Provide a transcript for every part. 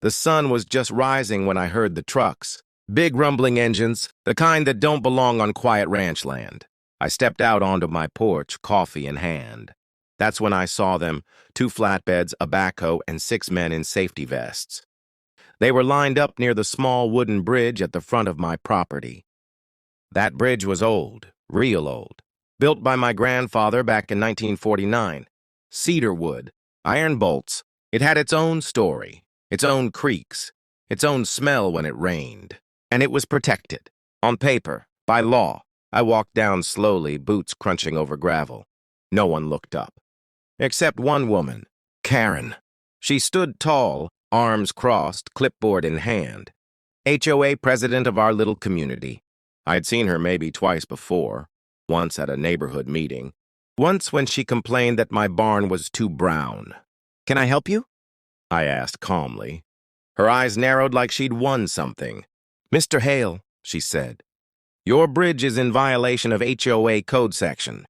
The sun was just rising when I heard the trucks. Big rumbling engines, the kind that don't belong on quiet ranch land. I stepped out onto my porch, coffee in hand. That's when I saw them, 2 flatbeds, a backhoe, and 6 men in safety vests. They were lined up near the small wooden bridge at the front of my property. That bridge was old, real old, built by my grandfather back in 1949. Cedar wood, iron bolts. It had its own story, its own creaks, its own smell when it rained. And it was protected. On paper, by law. I walked down slowly, boots crunching over gravel. No one looked up. Except one woman, Karen. She stood tall, arms crossed, clipboard in hand. HOA president of our little community. I'd seen her maybe twice before, once at a neighborhood meeting, once when she complained that my barn was too brown. "Can I help you?" I asked calmly. Her eyes narrowed like she'd won something. "Mr. Hale," she said, "your bridge is in violation of HOA code section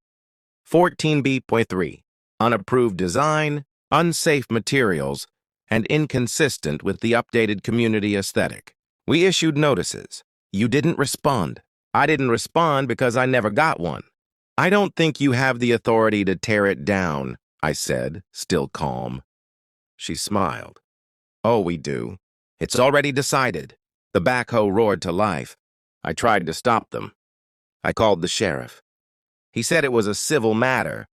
14B.3, unapproved design, unsafe materials, and inconsistent with the updated community aesthetic. We issued notices. You didn't respond. I didn't respond because I never got one. I don't think you have the authority to tear it down," I said, still calm. She smiled. "Oh, we do. It's already decided." The backhoe roared to life. I tried to stop them. I called the sheriff. He said it was a civil matter.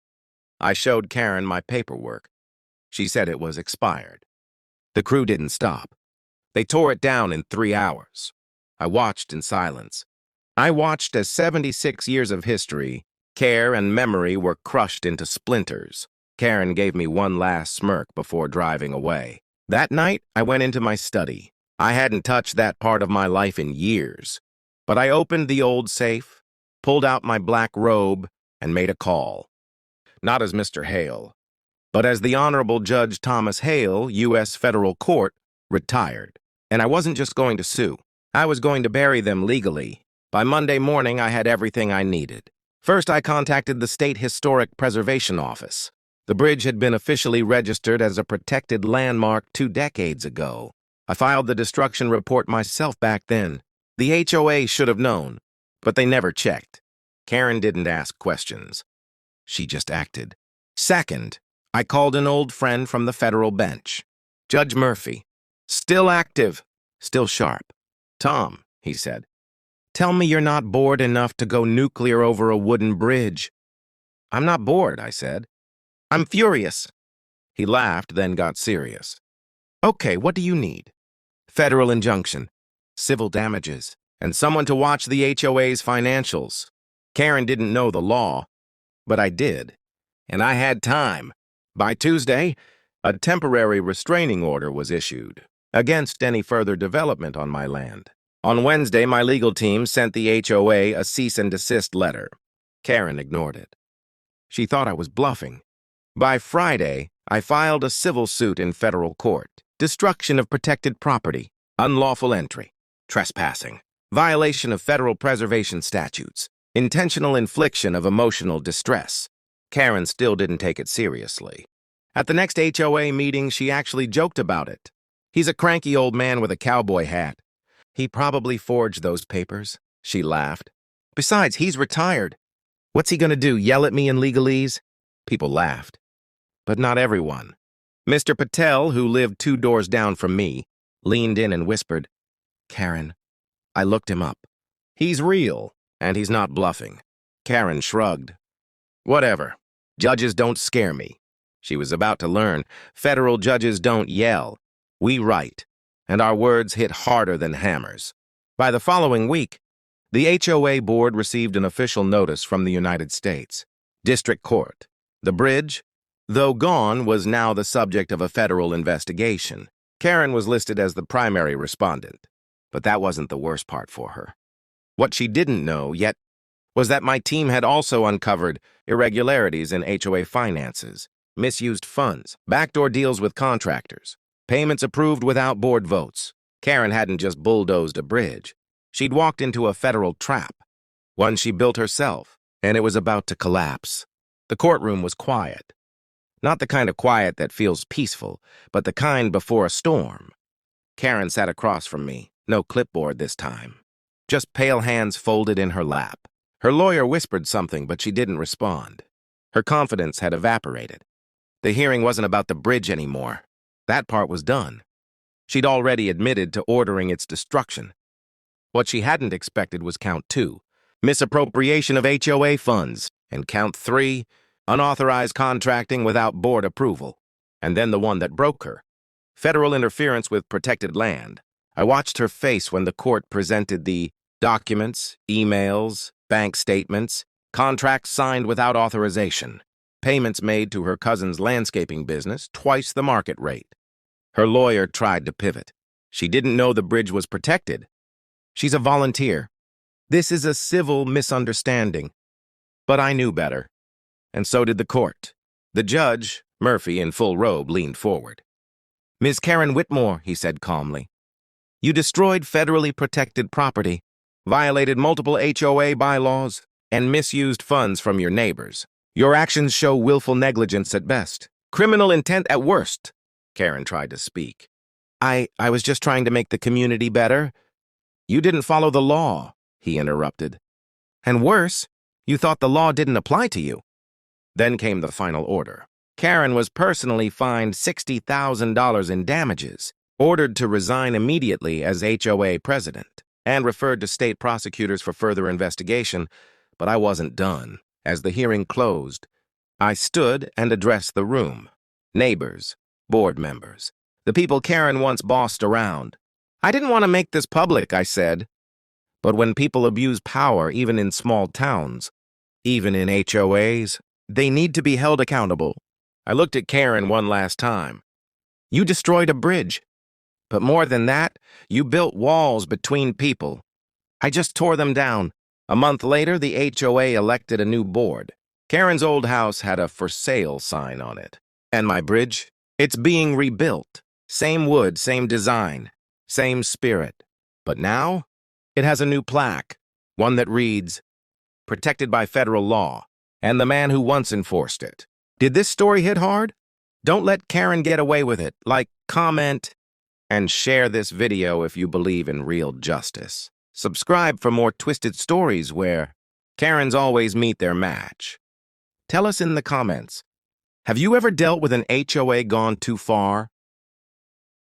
I showed Karen my paperwork. She said it was expired. The crew didn't stop. They tore it down in 3 hours. I watched in silence. I watched as 76 years of history, care and memory were crushed into splinters. Karen gave me one last smirk before driving away. That night, I went into my study. I hadn't touched that part of my life in years. But I opened the old safe, pulled out my black robe, and made a call. Not as Mr. Hale, but as the Honorable Judge Thomas Hale, U.S. Federal Court, retired. And I wasn't just going to sue. I was going to bury them legally. By Monday morning, I had everything I needed. First, I contacted the State Historic Preservation Office. The bridge had been officially registered as a protected landmark 2 decades ago. I filed the destruction report myself back then. The HOA should have known, but they never checked. Karen didn't ask questions. She just acted. Second, I called an old friend from the federal bench. Judge Murphy. Still active, still sharp. "Tom," he said, "tell me you're not bored enough to go nuclear over a wooden bridge." "I'm not bored," I said. "I'm furious." He laughed, then got serious. "Okay, what do you need?" "Federal injunction, civil damages, and someone to watch the HOA's financials." Karen didn't know the law, but I did, and I had time. By Tuesday, a temporary restraining order was issued against any further development on my land. On Wednesday, my legal team sent the HOA a cease and desist letter. Karen ignored it. She thought I was bluffing. By Friday, I filed a civil suit in federal court. Destruction of protected property, unlawful entry, trespassing, violation of federal preservation statutes, intentional infliction of emotional distress. Karen still didn't take it seriously. At the next HOA meeting, she actually joked about it. "He's a cranky old man with a cowboy hat. He probably forged those papers," she laughed. "Besides, he's retired. What's he gonna do, yell at me in legalese?" People laughed. But not everyone. Mr. Patel, who lived 2 doors down from me, leaned in and whispered, "Karen." I looked him up. "He's real, and he's not bluffing." Karen shrugged. "Whatever. Judges don't scare me." She was about to learn. Federal judges don't yell. We write, and our words hit harder than hammers. By the following week, the HOA board received an official notice from the United States District Court. The bridge, though gone, was now the subject of a federal investigation. Karen was listed as the primary respondent, but that wasn't the worst part for her. What she didn't know yet was that my team had also uncovered irregularities in HOA finances, misused funds, backdoor deals with contractors, payments approved without board votes. Karen hadn't just bulldozed a bridge. She'd walked into a federal trap, one she built herself, and it was about to collapse. The courtroom was quiet. Not the kind of quiet that feels peaceful, but the kind before a storm. Karen sat across from me, no clipboard this time. Just pale hands folded in her lap. Her lawyer whispered something, but she didn't respond. Her confidence had evaporated. The hearing wasn't about the bridge anymore. That part was done. She'd already admitted to ordering its destruction. What she hadn't expected was count 2, misappropriation of HOA funds, and count 3, unauthorized contracting without board approval. And then the one that broke her, federal interference with protected land. I watched her face when the court presented the documents, emails, bank statements, contracts signed without authorization, payments made to her cousin's landscaping business, twice the market rate. Her lawyer tried to pivot. She didn't know the bridge was protected. She's a volunteer. This is a civil misunderstanding. But I knew better. And so did the court. The judge, Murphy in full robe, leaned forward. "Ms. Karen Whitmore," he said calmly, "you destroyed federally protected property, violated multiple HOA bylaws, and misused funds from your neighbors. Your actions show willful negligence at best, criminal intent at worst." Karen tried to speak. I was just trying to make the community better." "You didn't follow the law," he interrupted. "And worse, you thought the law didn't apply to you." Then came the final order. Karen was personally fined $60,000 in damages, ordered to resign immediately as HOA president, and referred to state prosecutors for further investigation. But I wasn't done. As the hearing closed, I stood and addressed the room. Neighbors, board members, the people Karen once bossed around. "I didn't want to make this public," I said. "But when people abuse power, even in small towns, even in HOAs, they need to be held accountable." I looked at Karen one last time. "You destroyed a bridge. But more than that, you built walls between people. I just tore them down. A month later, the HOA elected a new board. Karen's old house had a for sale sign on it. And my bridge? It's being rebuilt. Same wood, same design, same spirit. But now, it has a new plaque, one that reads, 'Protected by federal law, and the man who once enforced it.' Did this story hit hard? Don't let Karen get away with it. Like, comment, and share this video if you believe in real justice. Subscribe for more twisted stories where Karens always meet their match. Tell us in the comments, have you ever dealt with an HOA gone too far?